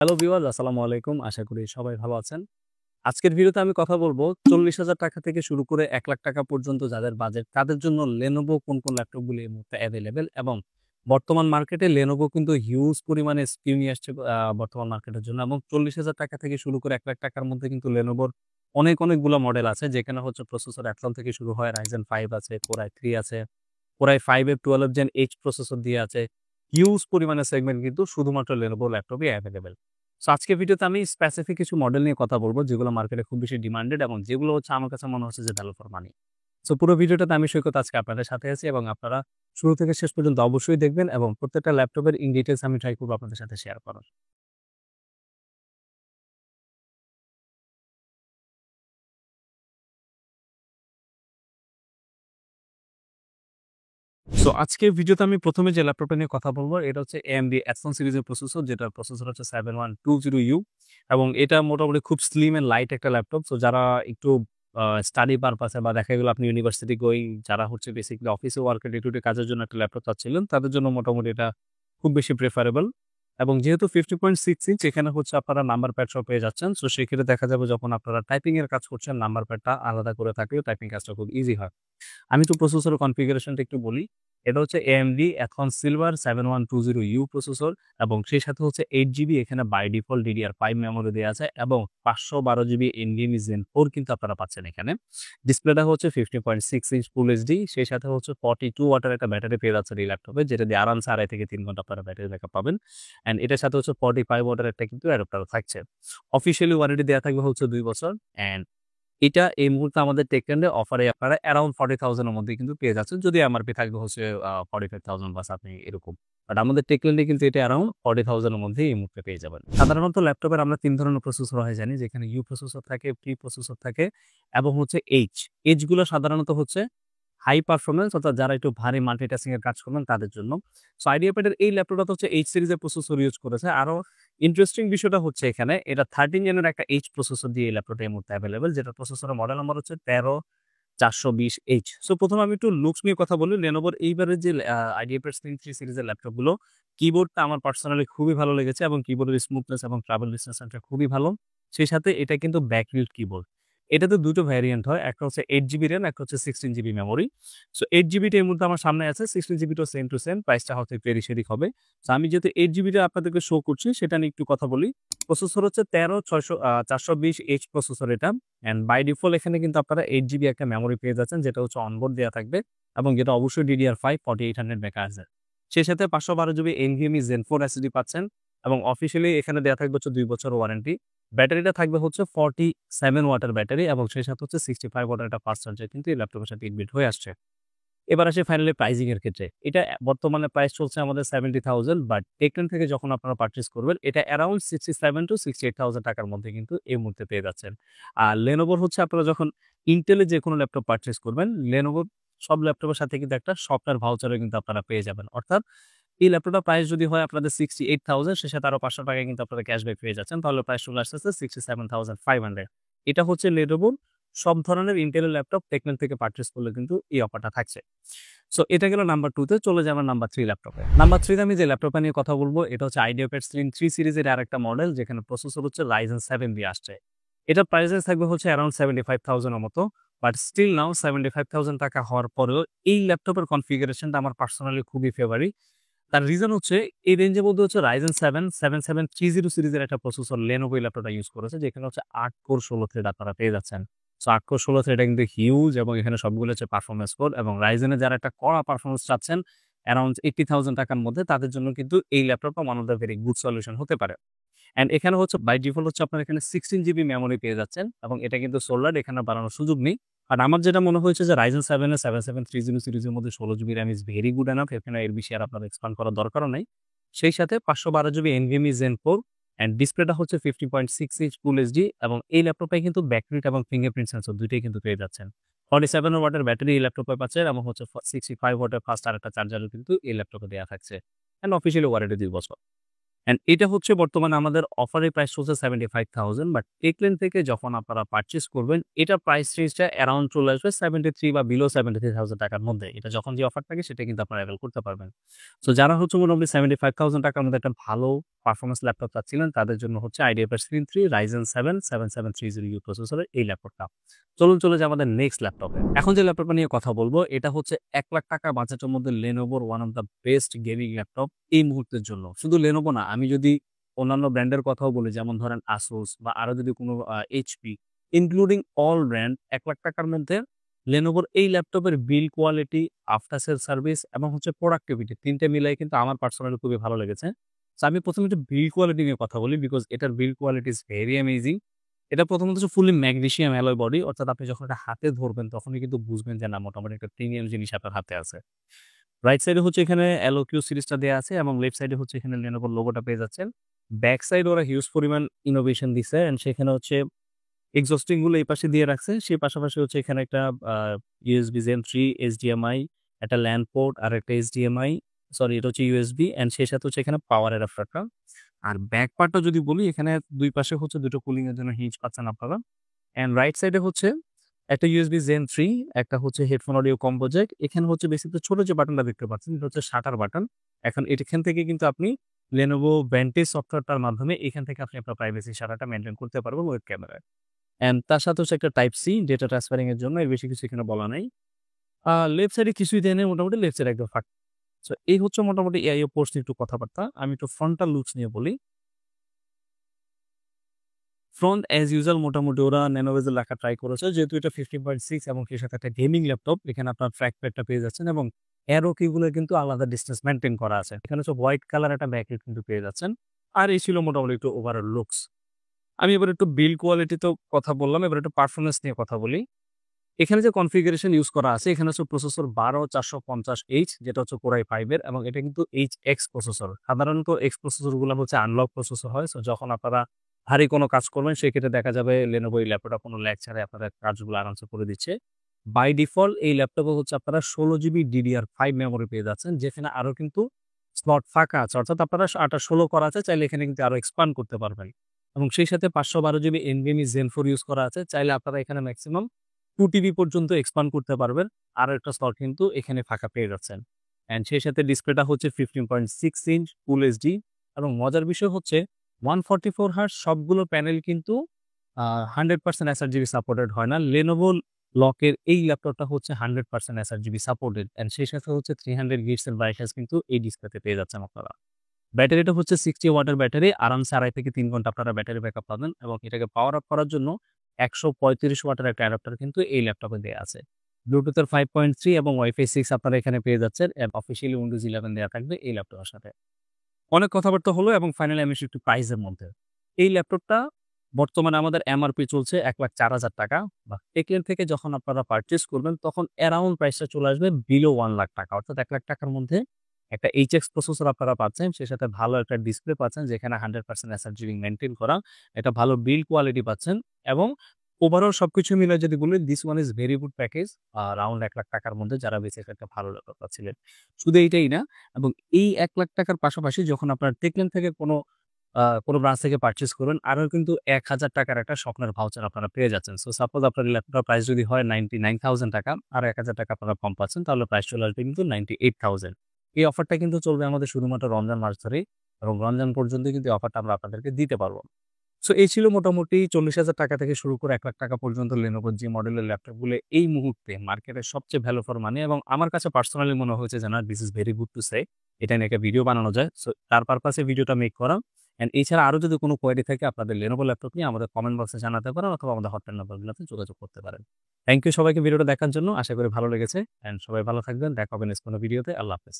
Hello viewers, আসসালামু আলাইকুম। আশা করি সবাই ভালো আছেন। আজকের ভিডিওতে আমি কথা বলব ৪০,০০০ টাকা থেকে শুরু করে ৳১,০০,০০০ টাকা পর্যন্ত যাদের বাজেট তাদের জন্য Lenovo কোন ল্যাপটপগুলো এই মুহূর্তে এভেইলেবল এবং বর্তমান মার্কেটে Lenovo কিন্তু হিউজ পরিমাণে SKU নিয়ে আসছে বর্তমান মার্কেটের জন্য এবং ৪০,০০০ টাকা থেকে শুরু করে ৳১,০০,০০০ টাকার মধ্যে কিন্তু Lenovoর অনেকগুলা মডেল আছে যেখানে হচ্ছে প্রসেসর Athlon থেকে শুরু হয়, Ryzen 5 আছে, Core i3 আছে, Core i5 এর 12 Gen H প্রসেসর দিয়ে আছে। হিউজ পরিমাণে সেগমেন্ট কিন্তু শুধুমাত্র Lenovo ল্যাপটপে এভেইলেবল। সো আজকের ভিডিওতে আমি স্পেসিফিক কিছু মডেল নিয়ে কথা বলব যেগুলো মার্কেটে খুব বেশি ডিমান্ডেড এবং যেগুলো হচ্ছে আমার কাছে মনে হচ্ছে যে ভ্যালু ফর মানি। সো পুরো ভিডিওটাতে আমি সৈকত আজকে আপনাদের সাথে আছি এবং আপনারা শুরু থেকে শেষ পর্যন্ত অবশ্যই দেখবেন এবং প্রত্যেকটা ল্যাপটপের ইন ডিটেইলস আমি ট্রাই করব আপনাদের সাথে শেয়ার করার। সো আজকের ভিডিওতে আমি ১ম এ যে ল্যাপটপটা নিয়ে কথা বলব এটা হচ্ছে AMD Athlon সিরিজের প্রসেসর, যেটার প্রসেসর হচ্ছে 7120U এবং এটা মোটামুটি খুব স্লিম এন্ড লাইট একটা ল্যাপটপ। সো যারা একটু স্টাডি পারপাসে বা দেখা গেল আপনি ইউনিভার্সিটি গোয়িং, যারা হচ্ছে বেসিক্যালি অফিসে ওয়ার্কের ডে টু ডে কাজের জন্য একটা ল্যাপটপ চাচ্ছিলেন, তাদের জন্য মোটামুটি এটা খুব বেশি প্রেফারেবল। এবং যেহেতু 50.6 ইঞ্চ এখানে হচ্ছে আপনারা নাম্বার প্যাড সহ পেয়ে যাচ্ছেন। সো সেক্ষেত্রে দেখা যাবে যখন আপনারা টাইপিং এর কাজ করছেন নাম্বার প্যাডটা আলাদা করে থাকলেও টাইপিং কাজটা খুব ইজি হয়। আমি তো প্রসেসরের কনফিগারেশনটা একটু বলি। এটা হচ্ছে AMD Athlon Silver 7120U processor এবং সেই সাথে হচ্ছে 8 জিবি এখানে বাই ডিফল্ট DDR5 মেমোরি দেয়া আছে এবং 512 জিবি NVMe Zen 4 কিন্তু আপনারা পাচ্ছেন এখানে। ডিসপ্লেটা হচ্ছে 50.6 ইঞ্চ ফুল এইচডি, সেই সাথে হচ্ছে 42 ওয়াটের একটা ব্যাটারি পেয়ে যাচ্ছেন এই ল্যাপটপে, যেটা দিয়ে আরামসে 2.5 থেকে 3 ঘন্টা আপনারা ব্যাটারি ব্যাকআপ পাবেন। অ্যান্ড এটার সাথে হচ্ছে 45 ওয়াটের একটা কিন্তু অ্যাডাপ্টারও থাকছে। অফিসিয়ালি ওয়ারেন্টি দেয়া থাকবে হচ্ছে 2 বছর। অ্যান্ড এটা এই মুহূর্তে আমাদের টেকট্রেন্ডে অফারে আপনারা অ্যারাউন্ড 40,000 এর মধ্যে কিন্তু পেয়ে যাচ্ছেন। যদিও এমআরপি থাকবে হচ্ছে 45,000 বাস আপনি এরকম। বাট আমাদের টেকট্রেন্ডে কিন্তু এটা অ্যারাউন্ড 40,000 এর মধ্যেই এই মুহূর্তে পেয়ে যাবেন। সাধারণত ল্যাপটপের আমরা ৩ ধরনের প্রসেসর হয় জানি, যেখানে ইউ প্রসেসর থাকে, প্রি প্রসেসর থাকে এবং হচ্ছে এইচ। এইচ গুলো সাধারণত হচ্ছে হাই পারফরম্যান্স, অর্থাৎ যারা একটু ভারী মাল্টিটাস্কিং এর কাজ করবেন তাদের জন্য। সো আইডিয়াপ্যাড এর এই ল্যাপটপটা হচ্ছে এইচ সিরিজের প্রসেসর ইউজ করেছে। আরো ইন্টারেস্টিং বিষয়টা হচ্ছে এখানে এটা 13 জেনের একটা এইচ প্রসেসর দিয়ে এই ল্যাপটপটা এই মুহূর্তে এভেইলেবল, যেটা প্রসেসরের মডেল নাম্বার হচ্ছে 13420H। সো ১ম আমি একটু লুকস নিয়ে কথা বলি। Lenovoর এইবারের যে আইডিয়াপ্যাড Slim 3 সিরিজের ল্যাপটপগুলো, কিবোর্ডটা আমার পার্সোনালি খুবই ভালো লেগেছে এবং কিবোর্ডের স্মুথনেস এবং ট্রাভেল ডিসটেন্সটা খুবই ভালো। সেই সাথে এটা কিন্তু ব্যাকলিট কিবোর্ড। এটাতে ২ টো ভ্যারিয়েন্ট হয়। একটা হচ্ছে 8 জিবি RAM, একটা হচ্ছে 16 জিবি মেমোরি। সো 8 জিবিটা এই মুহূর্তে আমার সামনে আছে। 16 জিবিটাও সেম টু সেম। প্রাইসটা হয়তো একটু এদিক সেদিক হবে। সো আমি যেহেতু 8 জিবিটা আপনাদেরকে শো করছি সেটা নিয়ে একটু কথা বলি। প্রসেসর হচ্ছে 420H প্রসেসর এটা। অ্যান্ড বাই ডিফল্ট এখানে কিন্তু আপনারা 8 জিবি একটা মেমোরি পেয়ে যাচ্ছেন, যেটা হচ্ছে অনবোর্ড দেয়া থাকবে এবং যেটা অবশ্যই DDR5 4800 মেগাহার্টজ এর। সেই সাথে 512 জিবি NVMe Zen 4 SSD পাচ্ছেন এবং অফিসিয়ালি এখানে দেয়া থাকবে হচ্ছে 2 বছর ওয়ারেন্টি। ব্যাটারিটা থাকবে হচ্ছে 47 ওয়াটের ব্যাটারি এবং সেই সাথে হচ্ছে 65 ওয়াটের একটা ফাস্ট চার্জার কিন্তু এই ল্যাপটপের সাথে ইনবিল্ট হয়ে আসছে। এবার আসি ফাইনালি প্রাইজিং এর ক্ষেত্রে। এটা বর্তমানে প্রাইস চলছে আমাদের 70,000, বাট টেকট্রেন্ড থেকে যখন আপনারা পারচেজ করবেন এটা অ্যারাউন্ড 67,000 to 68,000 টাকার মধ্যে কিন্তু এই মুহূর্তে পেয়ে যাচ্ছেন। আর Lenovoর হচ্ছে আপনারা যখন Intel এর যেকোনো ল্যাপটপ পারচেজ করবেন, Lenovoর সব ল্যাপটপের সাথে কিন্তু একটা সফটওয়্যার ভাউচারও কিন্তু আপনারা পেয়ে যাবেন। অর্থাৎ এই ল্যাপটপটার প্রাইস যদি হয় আপনাদের 68,000, সে সাথে আরো ৳500 কিন্তু আপনারা ক্যাশব্যাক পেয়ে যাচ্ছেন। তাহলে প্রাইস চলে আসতেছে 67,500। এটা হচ্ছে Lenovoর সব ধরনের Intel এর ল্যাপটপ টেকট্রেন্ড থেকে পারচেজ করলে কিন্তু এই অফারটা থাকছে। সো এটা গেল নাম্বার 2 তে। চলে যাই আমার নাম্বার 3 ল্যাপটপে। নাম্বার 3 তে আমি যে ল্যাপটপটা নিয়ে কথা বলব এটা হচ্ছে IdeaPad Slim 3 সিরিজের আরেকটা মডেল, যেখানে প্রসেসর হচ্ছে Ryzen 7 দিয়ে আসছে। এটার প্রাইস রেঞ্জ থাকবে হচ্ছে অ্যারাউন্ড 75,000 এর মতো। বাট স্টিল নাও 75,000 টাকা হওয়ার পরেও এই ল্যাপটপের কনফিগারেশনটা আমার পার্সোনালি খুবই ফেভারিট। তার রিজন হচ্ছে এই রেঞ্জের মধ্যে হচ্ছে Ryzen 7 7730 সিরিজের একটা প্রসেসর Lenovo এই ল্যাপটপটা ইউজ করেছে, যেখানে হচ্ছে 8 কোর 16 থ্রেড আপনারা পেয়ে যাচ্ছেন। সো 8 কোর 16 থ্রেড এটা কিন্তু হিউজ এবং এখানে সবগুলো হচ্ছে পারফরম্যান্স কোর এবং Ryzen এর যারা একটা কড়া পারফরম্যান্স চাচ্ছেন অ্যারাউন্ড 80,000 টাকার মধ্যে, তাদের জন্য কিন্তু এই ল্যাপটপটা one of the very good solution হতে পারে। অ্যান্ড এখানে হচ্ছে বাই ডিফল্ট হচ্ছে আপনারা এখানে 16 জিবি মেমোরি পেয়ে যাচ্ছেন এবং এটা কিন্তু সোল্ডার্ড, এখানে বাড়ানোর সুযোগ নেই। আর আমার যেটা মনে হয়েছে যে Ryzen 7 এর 7730 সিরিজের মধ্যে 16 GB RAM is very good enough. এখানে এর বেশি আর আপনার এক্সপান্ড করার দরকারও নাই। সেই সাথে 512 জিবি NVMe Zen 4 অ্যান্ড ডিসপ্লেটা হচ্ছে 50.6 ইঞ্চ ফুল এইচডি এবং এই ল্যাপটপটায় কিন্তু ব্যাকলিট এবং ফিঙ্গারপ্রিন্ট সেন্সর দুইটাই কিন্তু পেয়ে যাচ্ছেন। 47 ওয়াটের ব্যাটারি এই ল্যাপটপে পাচ্ছেন এবং হচ্ছে 65 ওয়াটের ফাস্ট আরেকটা চার্জারও কিন্তু এই ল্যাপটপে দেয়া থাকছে। অ্যান্ড অফিসিয়ালি ওয়ারেন্টি 2 বছর। অ্যান্ড এটা হচ্ছে বর্তমানে আমাদের অফারের প্রাইস চলছে 75,000, বাট টেকলেন থেকে যখন আপনারা পারচেজ করবেন এটার প্রাইস রেঞ্জটা অ্যারাউন্ড চলে আসবে 73 বা বিলো 73,000 টাকার মধ্যে। এটা যখন যে অফার থাকে সেটা কিন্তু আপনারা অ্যাভেল করতে পারবেন। সো যারা হচ্ছে মোটামুটি 75,000 টাকার মধ্যে একটা ভালো পারফরম্যান্স ল্যাপটপ চাচ্ছিলেন তাদের জন্য হচ্ছে আইডিয়া স্ক্রিন 3 Ryzen 7 7730U প্রসেসরের এই ল্যাপটপটা। চলুন চলে যাই আমাদের নেক্সট ল্যাপটপে। এখন যে ল্যাপটপটা নিয়ে কথা বলবো এটা হচ্ছে ৳1,00,000 বাজেটের মধ্যে Lenovoর one of the best gaming laptop এই মুহূর্তের জন্য। শুধু Lenovo না, আমি যদি অন্যান্য ব্র্যান্ডের কথাও বলি যেমন ধরেন Asus বা আরো যদি কোনো HP ইনক্লুডিং অল ব্র্যান্ড ৳1,00,000 র মধ্যে Lenovoর এই ল্যাপটপের build quality, after sale service এবং হচ্ছে প্রোডাক্টিভিটি ৩ টে মিলাই কিন্তু আমার পার্সোনালি খুবই ভালো লেগেছে। সো আমি ১ম একটু বিল্ড কোয়ালিটি নিয়ে কথা বলি বিকজ এটার build quality is very amazing. এটা প্রথমত হচ্ছে ফুললি ম্যাগনেসিয়াম অ্যালয় বডি অর্থাৎ আপনি যখন এটা হাতে ধরবেন তখনই কিন্তু বুঝবেন যে না মোটামুটি একটা প্রিমিয়াম জিনিস আপনার হাতে আছে। রাইট সাইডে হচ্ছে এখানে LOQ সিরিজটা দেয়া আছে এবং লেফট সাইডে হচ্ছে এখানে Lenovo লোগোটা পেয়ে যাচ্ছেন। ব্যাক সাইড ওরা হিউজ পরিমাণ ইনোভেশন দিছে অ্যান্ড সেখানে হচ্ছে এক্সস্টিং গুলো এই পাশে দিয়ে রাখছে। সেই পাশাপাশি হচ্ছে এখানে একটা USB Gen 3, HDMI, একটা LAN পোর্ট আর একটা HDMI, সরি এটা হচ্ছে USB অ্যান্ড সেই সাথে হচ্ছে এখানে পাওয়ার অ্যাডাপ্টারটা। আর ব্যাক পার্টটা যদি বলি এখানে ২ পাশে হচ্ছে দুটো কুলিং এর জন্য হিঞ্জ পাচ্ছেন আপনারা। অ্যান্ড রাইট সাইডে হচ্ছে একটা USB Gen 3, একটা হচ্ছে হেডফোন অডিও কম্বো জ্যাক। এখানে হচ্ছে বেসিক্যালি ছোট যে বাটনটা দেখতে পাচ্ছেন এটা হচ্ছে শাটার বাটন। এখন এখান থেকে কিন্তু আপনি Lenovo Vantage সফটওয়্যারটার মাধ্যমে এখান থেকে আপনি আপনার প্রাইভেসি শাটারটা মেইনটেইন করতে পারবেন ওয়েব ক্যামেরায়। অ্যান্ড তার সাথে হচ্ছে একটা টাইপ সি ডেটা ট্রান্সফারিং এর জন্য এর বেশি কিছু এখানে বলা নাই। লেফট সাইডে কিছুই দেয় নাই মোটামুটি লেফট সাইড একদম ফাঁকা। সো এই হচ্ছে মোটামুটি AIO পোর্টস নিয়ে একটু কথাবার্তা। আমি একটু ফ্রন্টাল লুকস নিয়ে বলি। ফ্রন্ট অ্যাজ ইউজুয়াল মোটামুটি ওরা ন্যানো বেজেল রাখা ট্রাই করেছে। যেহেতু এটা 15.6 এবং সেই সাথে একটা গেমিং ল্যাপটপ এখানে আপনার ট্র্যাক প্যাডটা পেয়ে যাচ্ছেন এবং অ্যারো কিগুলো কিন্তু আলাদা ডিসটেন্স মেইনটেইন করা আছে। এখানে হচ্ছে হোয়াইট কালার একটা ব্যাকলাইট কিন্তু পেয়ে যাচ্ছেন। আর এই ছিল মোটামুটি একটু ওভারঅল লুকস। আমি এবার একটু বিল্ড কোয়ালিটি তো কথা বললাম, এবার একটু পারফরম্যান্স নিয়ে কথা বলি। এখানে যে কনফিগারেশন ইউজ করা আছে এখানে হচ্ছে প্রসেসর 12450H যেটা হচ্ছে Core i5 এর এবং এটা কিন্তু HX প্রসেসর। সাধারণত X প্রসেসরগুলো হচ্ছে আনলক প্রসেসর হয়। সো যখন আপনারা ভারী কোনো কাজ করবেন সেক্ষেত্রে দেখা যাবে Lenovo এই ল্যাপটপটা কোনো ল্যাগ ছাড়াই আপনাদের কাজগুলো আরামসে করে দিচ্ছে। বাই ডিফল্ট এই ল্যাপটপে হচ্ছে আপনারা 16GB DDR5 মেমোরি পেয়ে যাচ্ছেন যেখানে আরো কিন্তু স্লট ফাঁকা আছে অর্থাৎ আপনারা 16 করা আছে চাইলে এখানে কিন্তু আরো এক্সপান্ড করতে পারবেন এবং সেই সাথে 512GB NVMe Zen 4 ইউজ করা আছে চাইলে আপনারা এখানে ম্যাক্সিমাম 2 TB পর্যন্ত এক্সপান্ড করতে পারবেন। আরো একটা স্লট কিন্তু এখানে ফাঁকা পেয়ে যাচ্ছেন। অ্যান্ড সেই সাথে ডিসপ্লেটা হচ্ছে 15.6 ইঞ্চ ফুল এইচডি এবং মজার বিষয় হচ্ছে 144 হার্টজ সবগুলো প্যানেল কিন্তু 100% sRGB সাপোর্টেড হয় না। Lenovo লকের এই ল্যাপটপটা হচ্ছে 100% sRGB সাপোর্টেড অ্যান্ড সেই সাথে হচ্ছে 300 গিগস এর ব্রাইটনেস কিন্তু এই ডিসপ্লেতে পেয়ে যাচ্ছেন আপনারা। ব্যাটারিটা হচ্ছে 60 ওয়াটের ব্যাটারি, আরামসে 2.5 থেকে 3 ঘন্টা আপনারা ব্যাটারি ব্যাকআপ পাবেন এবং এটাকে পাওয়ার আপ করার জন্য 135 ওয়াটের একটা অ্যাডাপ্টার কিন্তু এই ল্যাপটপে দেয়া আছে। ব্লুটুথের 5.3 এবং ওয়াইফাই 6 আপনারা এখানে পেয়ে যাচ্ছেন এবং অফিসিয়ালি উইন্ডোজ 11 দেয়া থাকবে এই ল্যাপটপের সাথে। অনেক কথাবার্তা হলো এবং ফাইনালি আমি আসি একটু প্রাইসের মধ্যে। এই ল্যাপটপটা বর্তমানে আমাদের MRP চলছে ৳1,04,000 বা টেকলেন থেকে যখন আপনারা পারচেজ করবেন তখন অ্যারাউন্ড প্রাইসটা চলে আসবে বিলো ৳1,00,000 অর্থাৎ ৳1,00,000 র মধ্যে একটা HX প্রসেসর আপনারা পাচ্ছেন, সেই সাথে ভালো একটা ডিসপ্লে পাচ্ছেন যেখানে 100% sRGB মেইনটেইন করা, একটা ভালো বিল্ড কোয়ালিটি পাচ্ছেন এবং ওভারঅল সবকিছু মিলে যদি বলি this one is very good package around ৳1,00,000 র মধ্যে যারা বেঁচে একটা ভালো ল্যাপটপ পাচ্ছিলেন। শুধু এইটাই না এবং এই ৳1,00,000 র পাশাপাশি যখন আপনার টেকলেন থেকে কোনো ব্রাঞ্চ থেকে পারচেজ করবেন আরো কিন্তু ৳1,000 একটা স্বপ্নের ভাউচার আপনারা পেয়ে যাচ্ছেন। সো সাপোজ আপনার ল্যাপটপটার প্রাইস যদি হয় ৳99,000 আর ৳1,000 আপনারা কম পাচ্ছেন তাহলে প্রাইস চলে আসবে কিন্তু ৳98,000। এই অফারটা কিন্তু চলবে আমাদের শুধুমাত্র রমজান মাস ধরেই এবং রমজান পর্যন্ত কিন্তু এই অফারটা আমরা আপনাদেরকে দিতে পারবো। সো এই ছিল মোটামুটি ৳40,000 থেকে শুরু করে ৳1,00,000 পর্যন্ত Lenovo যে মডেলের ল্যাপটপগুলো এই মুহূর্তে মার্কেটের সবচেয়ে ভ্যালু ফর মানি এবং আমার কাছে পার্সোনালি মনে হয়েছে যে না this is very good to say এটা নিয়ে একটা ভিডিও বানানো যায়। সো তার পারপাসে ভিডিওটা মেক করা। অ্যান্ড এছাড়া আরো যদি কোনো কোয়েরি থাকে আপনাদের Lenovo ল্যাপটপ নিয়ে আমাদের কমেন্ট বক্সে জানাতে পারেন অথবা আমাদের হটলাইন নাম্বারগুলোতে যোগাযোগ করতে পারেন। থ্যাংক ইউ সবাইকে ভিডিওটা দেখার জন্য। আশা করি ভালো লেগেছে। অ্যান্ড সবাই ভালো থাকবেন। দেখা হবে নেক্সট কোনো ভিডিওতে। আল্লাহ হাফেজ।